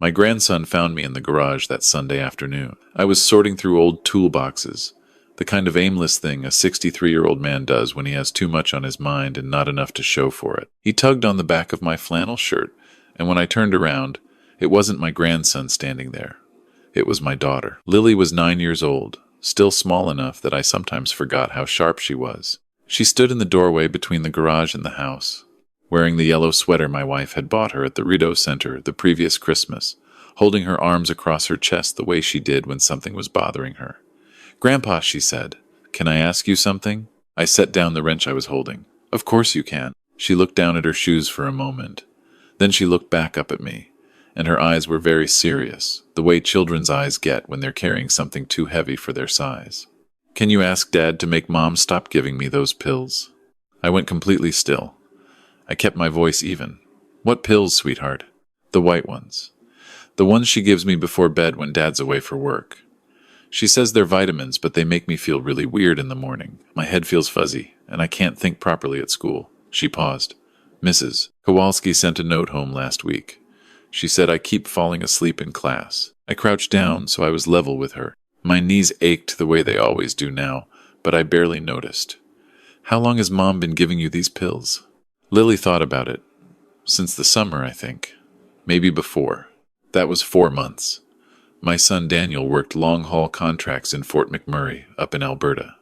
My grandson found me in the garage that Sunday afternoon. I was sorting through old toolboxes, the kind of aimless thing a 63-year-old man does when he has too much on his mind and not enough to show for it. He tugged on the back of my flannel shirt, and when I turned around, it wasn't my grandson standing there. It was my daughter. Lily was 9 years old, still small enough that I sometimes forgot how sharp she was. She stood in the doorway between the garage and the house, wearing the yellow sweater my wife had bought her at the Rideau Center the previous Christmas, holding her arms across her chest the way she did when something was bothering her. "Grandpa," she said, "can I ask you something?" I set down the wrench I was holding. "Of course you can." She looked down at her shoes for a moment. Then she looked back up at me, and her eyes were very serious, the way children's eyes get when they're carrying something too heavy for their size. "Can you ask Dad to make Mom stop giving me those pills?" I went completely still. I kept my voice even. "What pills, sweetheart?" "The white ones. The ones she gives me before bed when Dad's away for work. She says they're vitamins, but they make me feel really weird in the morning. My head feels fuzzy, and I can't think properly at school." She paused. "Mrs. Kowalski sent a note home last week. She said I keep falling asleep in class." I crouched down so I was level with her. My knees ached the way they always do now, but I barely noticed. "How long has Mom been giving you these pills?" Lily thought about it. "Since the summer, I think. Maybe before. That was 4 months. My son Daniel worked long-haul contracts in Fort McMurray, up in Alberta.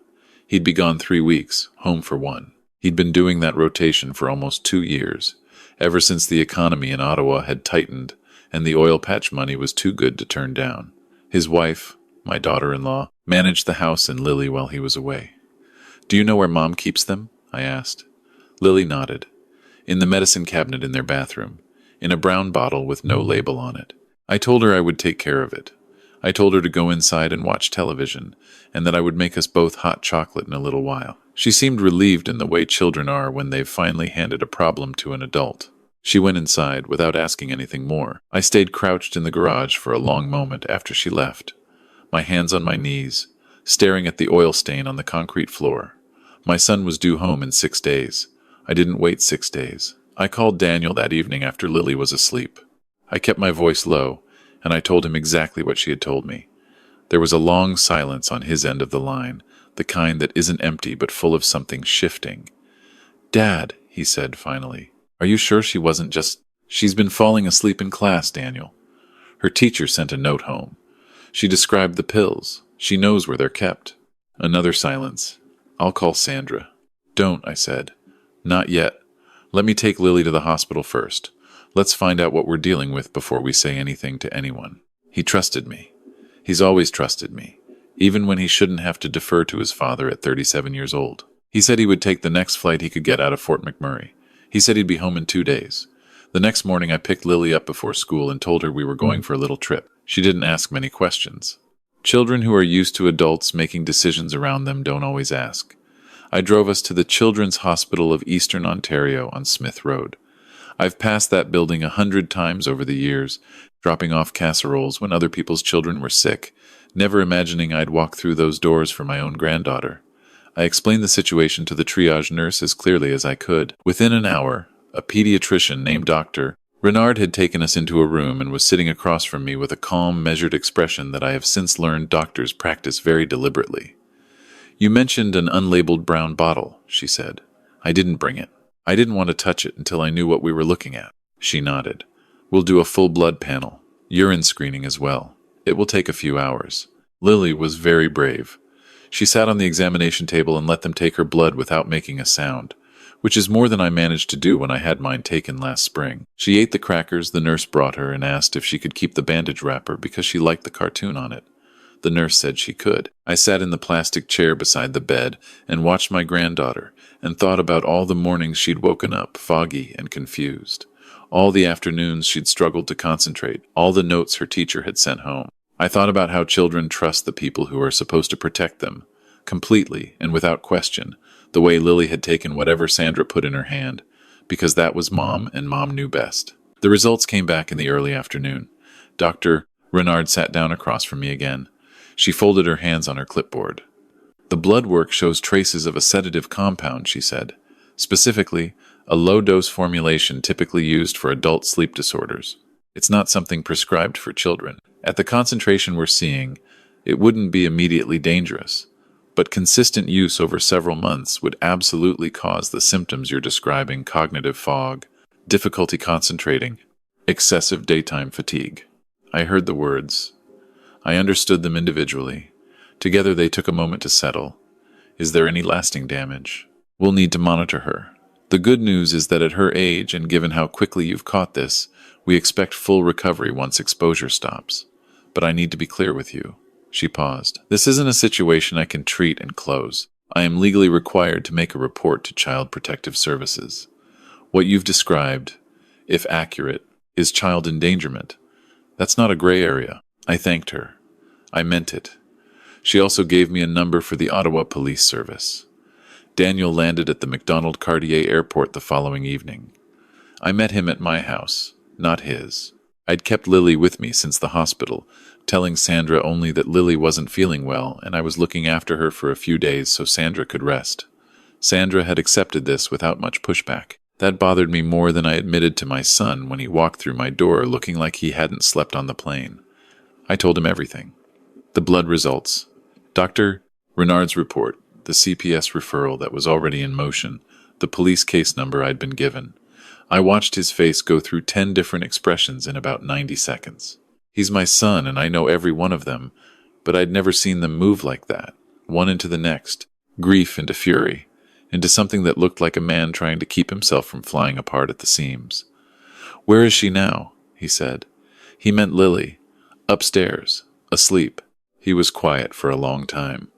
He'd be gone 3 weeks, home for 1. He'd been doing that rotation for almost 2 years, ever since the economy in Ottawa had tightened and the oil patch money was too good to turn down. His wife, my daughter-in-law, managed the house and Lily while he was away. "Do you know where Mom keeps them?" I asked. Lily nodded. "In the medicine cabinet in their bathroom, in a brown bottle with no label on it. I told her I would take care of it. I told her to go inside and watch television, and that I would make us both hot chocolate in a little while." She seemed relieved in the way children are when they've finally handed a problem to an adult. She went inside without asking anything more. I stayed crouched in the garage for a long moment after she left, my hands on my knees, staring at the oil stain on the concrete floor. My son was due home in 6 days. I didn't wait 6 days. I called Daniel that evening after Lily was asleep. I kept my voice low, and I told him exactly what she had told me. There was a long silence on his end of the line, the kind that isn't empty but full of something shifting. "Dad," he said finally, "are you sure she wasn't just—" "She's been falling asleep in class, Daniel. Her teacher sent a note home. She described the pills. She knows where they're kept." Another silence. "I'll call Sandra." "Don't," I said. "Not yet. Let me take Lily to the hospital first. Let's find out what we're dealing with before we say anything to anyone." He trusted me. He's always trusted me, even when he shouldn't have to defer to his father at 37 years old. He said he would take the next flight he could get out of Fort McMurray. He said he'd be home in 2 days. The next morning I picked Lily up before school and told her we were going for a little trip. She didn't ask many questions. Children who are used to adults making decisions around them don't always ask. I drove us to the Children's Hospital of Eastern Ontario on Smith Road. I've passed that building 100 times over the years, dropping off casseroles when other people's children were sick, never imagining I'd walk through those doors for my own granddaughter. I explained the situation to the triage nurse as clearly as I could. Within an hour, a pediatrician named Dr. Renard had taken us into a room and was sitting across from me with a calm, measured expression that I have since learned doctors practice very deliberately. "You mentioned an unlabeled brown bottle," she said. "I didn't bring it. I didn't want to touch it until I knew what we were looking at." She nodded. "We'll do a full blood panel, urine screening as well. It will take a few hours." Lily was very brave. She sat on the examination table and let them take her blood without making a sound, which is more than I managed to do when I had mine taken last spring. She ate the crackers the nurse brought her and asked if she could keep the bandage wrapper because she liked the cartoon on it. The nurse said she could. I sat in the plastic chair beside the bed and watched my granddaughter and thought about all the mornings she'd woken up foggy and confused, all the afternoons she'd struggled to concentrate, all the notes her teacher had sent home. I thought about how children trust the people who are supposed to protect them, completely and without question, the way Lily had taken whatever Sandra put in her hand, because that was Mom and Mom knew best. The results came back in the early afternoon. Dr. Renard sat down across from me again. She folded her hands on her clipboard. "The blood work shows traces of a sedative compound," she said. "Specifically, a low-dose formulation typically used for adult sleep disorders. It's not something prescribed for children. At the concentration we're seeing, it wouldn't be immediately dangerous, but consistent use over several months would absolutely cause the symptoms you're describing: cognitive fog, difficulty concentrating, excessive daytime fatigue. I heard the words. I understood them individually. Together they took a moment to settle. Is there any lasting damage? We'll need to monitor her. The good news is that at her age, and given how quickly you've caught this, we expect full recovery once exposure stops. But I need to be clear with you. She paused. This isn't a situation I can treat and close. I am legally required to make a report to Child Protective Services. What you've described, if accurate, is child endangerment. That's not a gray area. I thanked her. I meant it. She also gave me a number for the Ottawa Police Service. Daniel landed at the McDonald-Cartier Airport the following evening. I met him at my house, not his. I'd kept Lily with me since the hospital, telling Sandra only that Lily wasn't feeling well and I was looking after her for a few days so Sandra could rest. Sandra had accepted this without much pushback. That bothered me more than I admitted to my son when he walked through my door looking like he hadn't slept on the plane. I told him everything. The blood results. Dr. Renard's report, the CPS referral that was already in motion, the police case number I'd been given. I watched his face go through 10 different expressions in about 90 seconds. He's my son and I know every one of them, but I'd never seen them move like that, one into the next, grief into fury, into something that looked like a man trying to keep himself from flying apart at the seams. Where is she now? He said. He meant Lily. Upstairs, asleep. He was quiet for a long time.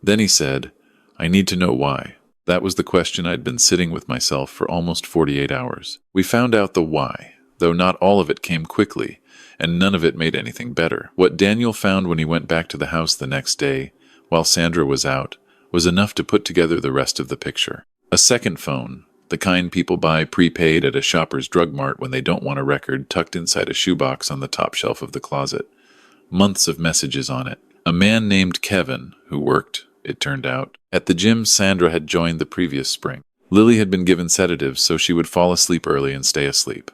Then he said, I need to know why. That was the question I'd been sitting with myself for almost 48 hours. We found out the why, though not all of it came quickly, and none of it made anything better. What Daniel found when he went back to the house the next day, while Sandra was out, was enough to put together the rest of the picture. A second phone, the kind people buy prepaid at a shopper's drug mart when they don't want a record, tucked inside a shoebox on the top shelf of the closet. Months of messages on it. A man named Kevin, who worked, it turned out, at the gym Sandra had joined the previous spring. Lily had been given sedatives so she would fall asleep early and stay asleep,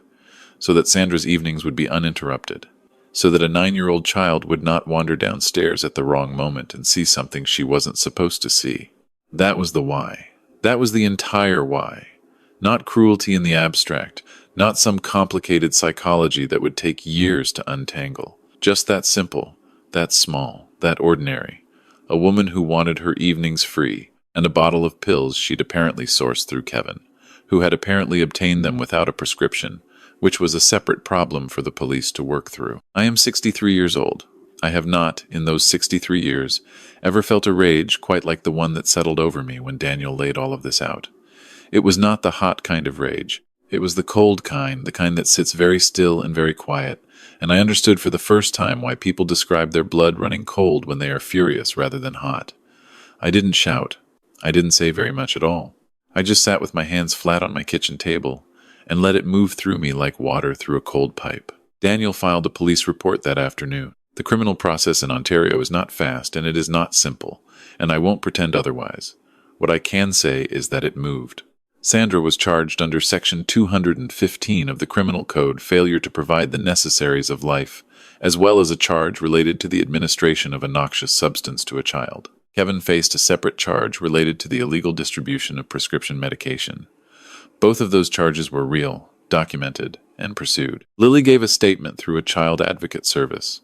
so that Sandra's evenings would be uninterrupted, so that a 9-year-old child would not wander downstairs at the wrong moment and see something she wasn't supposed to see. That was the why. That was the entire why. Not cruelty in the abstract, not some complicated psychology that would take years to untangle. Just that simple, that small, that ordinary. A woman who wanted her evenings free, and a bottle of pills she'd apparently sourced through Kevin, who had apparently obtained them without a prescription, which was a separate problem for the police to work through. I am 63 years old. I have not, in those 63 years, ever felt a rage quite like the one that settled over me when Daniel laid all of this out. It was not the hot kind of rage. It was the cold kind, the kind that sits very still and very quiet, and I understood for the first time why people describe their blood running cold when they are furious rather than hot. I didn't shout. I didn't say very much at all. I just sat with my hands flat on my kitchen table and let it move through me like water through a cold pipe. Daniel filed a police report that afternoon. The criminal process in Ontario is not fast and it is not simple, and I won't pretend otherwise. What I can say is that it moved. Sandra was charged under Section 215 of the Criminal Code, failure to provide the necessaries of life, as well as a charge related to the administration of a noxious substance to a child. Kevin faced a separate charge related to the illegal distribution of prescription medication. Both of those charges were real, documented, and pursued. Lily gave a statement through a child advocate service,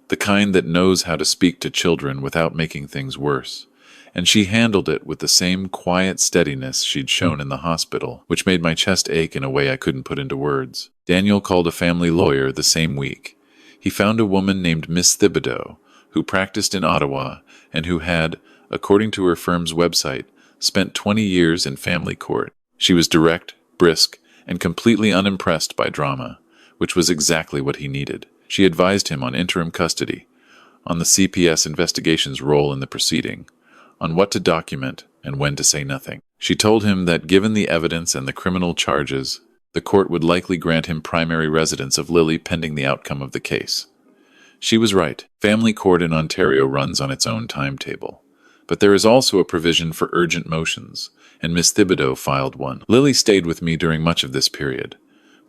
the kind that knows how to speak to children without making things worse. And she handled it with the same quiet steadiness she'd shown in the hospital, which made my chest ache in a way I couldn't put into words. Daniel called a family lawyer the same week. He found a woman named Miss Thibodeau, who practiced in Ottawa and who had, according to her firm's website, spent 20 years in family court. She was direct, brisk, and completely unimpressed by drama, which was exactly what he needed. She advised him on interim custody, on the CPS investigation's role in the proceeding, on what to document and when to say nothing. She told him that given the evidence and the criminal charges, the court would likely grant him primary residence of Lily pending the outcome of the case. She was right. Family court in Ontario runs on its own timetable. But there is also a provision for urgent motions, and Miss Thibodeau filed one. Lily stayed with me during much of this period.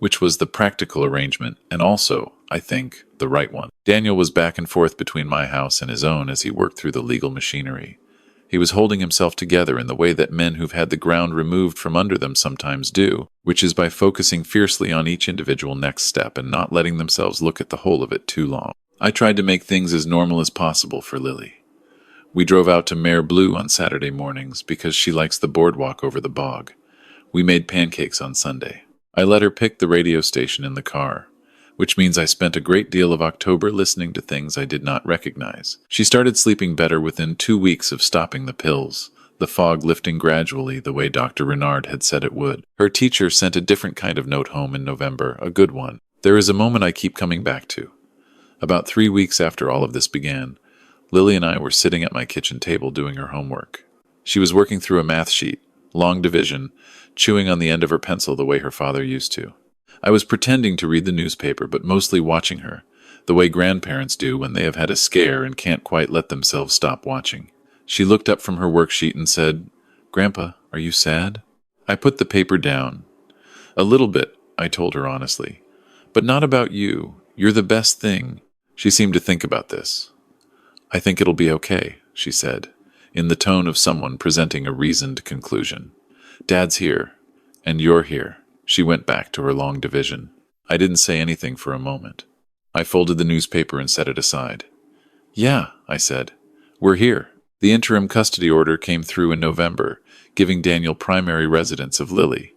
which was the practical arrangement and also, I think, the right one. Daniel was back and forth between my house and his own as he worked through the legal machinery. He was holding himself together in the way that men who've had the ground removed from under them sometimes do, which is by focusing fiercely on each individual next step and not letting themselves look at the whole of it too long. I tried to make things as normal as possible for Lily. We drove out to Mare Blue on Saturday mornings because she likes the boardwalk over the bog. We made pancakes on Sunday. I let her pick the radio station in the car, which means I spent a great deal of October listening to things I did not recognize. She started sleeping better within 2 weeks of stopping the pills, the fog lifting gradually the way Dr. Renard had said it would. Her teacher sent a different kind of note home in November, a good one. There is a moment I keep coming back to. About 3 weeks after all of this began, Lily and I were sitting at my kitchen table doing her homework. She was working through a math sheet, long division, chewing on the end of her pencil the way her father used to. I was pretending to read the newspaper, but mostly watching her, the way grandparents do when they have had a scare and can't quite let themselves stop watching. She looked up from her worksheet and said, "Grandpa, are you sad?" I put the paper down. "A little bit," I told her honestly. "But not about you. You're the best thing." She seemed to think about this. "I think it'll be okay," she said, in the tone of someone presenting a reasoned conclusion. "Dad's here, and you're here." She went back to her long division. I didn't say anything for a moment. I folded the newspaper and set it aside. "Yeah," I said. "We're here." The interim custody order came through in November, giving Daniel primary residence of Lily.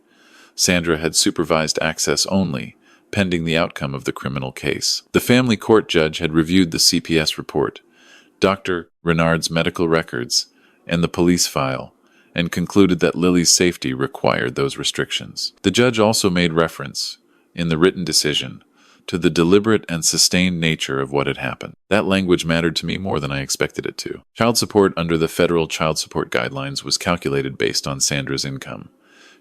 Sandra had supervised access only, pending the outcome of the criminal case. The family court judge had reviewed the CPS report, Dr. Renard's medical records, and the police file, and concluded that Lily's safety required those restrictions. The judge also made reference, in the written decision, to the deliberate and sustained nature of what had happened. That language mattered to me more than I expected it to. Child support under the federal child support guidelines was calculated based on Sandra's income.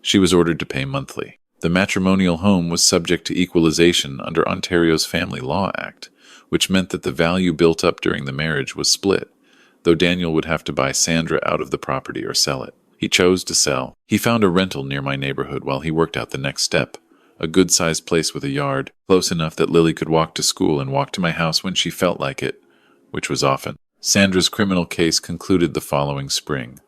She was ordered to pay monthly. The matrimonial home was subject to equalization under Ontario's Family Law Act, which meant that the value built up during the marriage was split, though Daniel would have to buy Sandra out of the property or sell it. He chose to sell. He found a rental near my neighborhood while he worked out the next step, a good-sized place with a yard, close enough that Lily could walk to school and walk to my house when she felt like it, which was often. Sandra's criminal case concluded the following spring.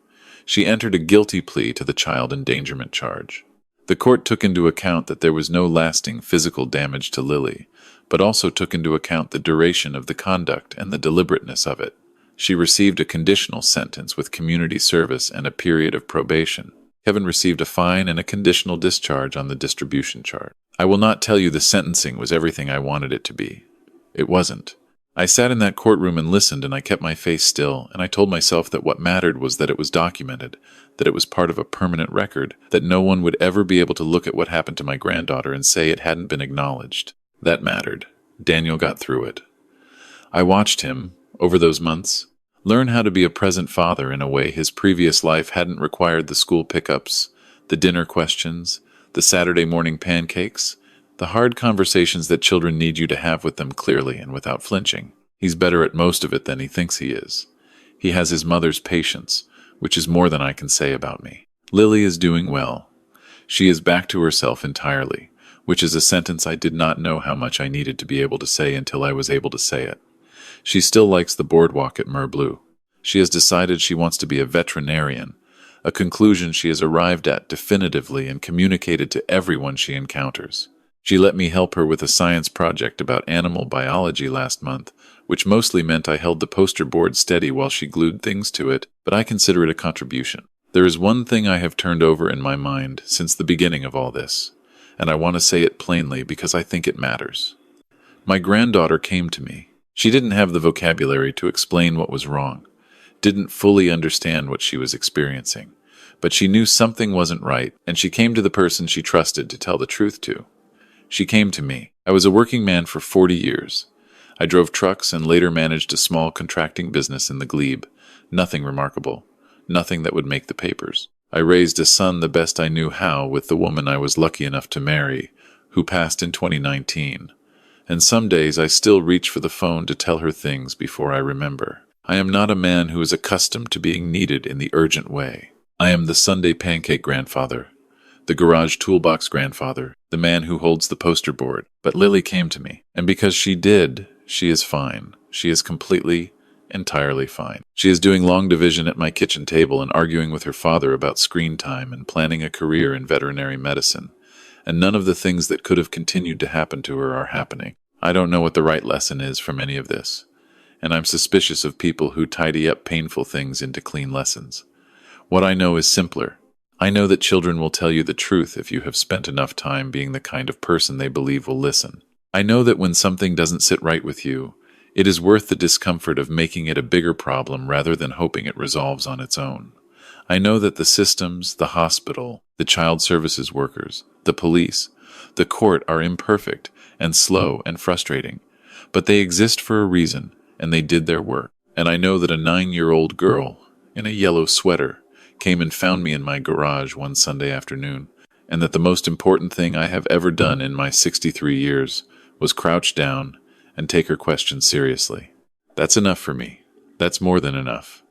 She entered a guilty plea to the child endangerment charge. The court took into account that there was no lasting physical damage to Lily, but also took into account the duration of the conduct and the deliberateness of it. She received a conditional sentence with community service and a period of probation. Kevin received a fine and a conditional discharge on the distribution chart. I will not tell you the sentencing was everything I wanted it to be. It wasn't. I sat in that courtroom and listened, and I kept my face still, and I told myself that what mattered was that it was documented, that it was part of a permanent record, that no one would ever be able to look at what happened to my granddaughter and say it hadn't been acknowledged. That mattered. Daniel got through it. I watched him, over those months, learn how to be a present father in a way his previous life hadn't required: the school pickups, the dinner questions, the Saturday morning pancakes, the hard conversations that children need you to have with them clearly and without flinching. He's better at most of it than he thinks he is. He has his mother's patience, which is more than I can say about me. Lily is doing well. She is back to herself entirely, which is a sentence I did not know how much I needed to be able to say until I was able to say it. She still likes the boardwalk at Mare Blue. She has decided she wants to be a veterinarian, a conclusion she has arrived at definitively and communicated to everyone she encounters. She let me help her with a science project about animal biology last month, which mostly meant I held the poster board steady while she glued things to it, but I consider it a contribution. There is one thing I have turned over in my mind since the beginning of all this, and I want to say it plainly because I think it matters. My granddaughter came to me. She didn't have the vocabulary to explain what was wrong, didn't fully understand what she was experiencing, but she knew something wasn't right, and she came to the person she trusted to tell the truth to. She came to me. I was a working man for 40 years. I drove trucks and later managed a small contracting business in the glebe. Nothing remarkable. Nothing that would make the papers. I raised a son the best I knew how with the woman I was lucky enough to marry, who passed in 2019. And some days I still reach for the phone to tell her things before I remember. I am not a man who is accustomed to being needed in the urgent way. I am the Sunday pancake grandfather, the garage toolbox grandfather, the man who holds the poster board. But Lily came to me, and because she did, she is fine. She is completely, entirely fine. She is doing long division at my kitchen table and arguing with her father about screen time and planning a career in veterinary medicine. And none of the things that could have continued to happen to her are happening. I don't know what the right lesson is from any of this, and I'm suspicious of people who tidy up painful things into clean lessons. What I know is simpler. I know that children will tell you the truth if you have spent enough time being the kind of person they believe will listen. I know that when something doesn't sit right with you, it is worth the discomfort of making it a bigger problem rather than hoping it resolves on its own. I know that the systems, the hospital, the child services workers, the police, the court are imperfect and slow and frustrating, but they exist for a reason, and they did their work. And I know that a 9-year-old girl in a yellow sweater came and found me in my garage one Sunday afternoon, and that the most important thing I have ever done in my 63 years was crouch down and take her question seriously. That's enough for me. That's more than enough.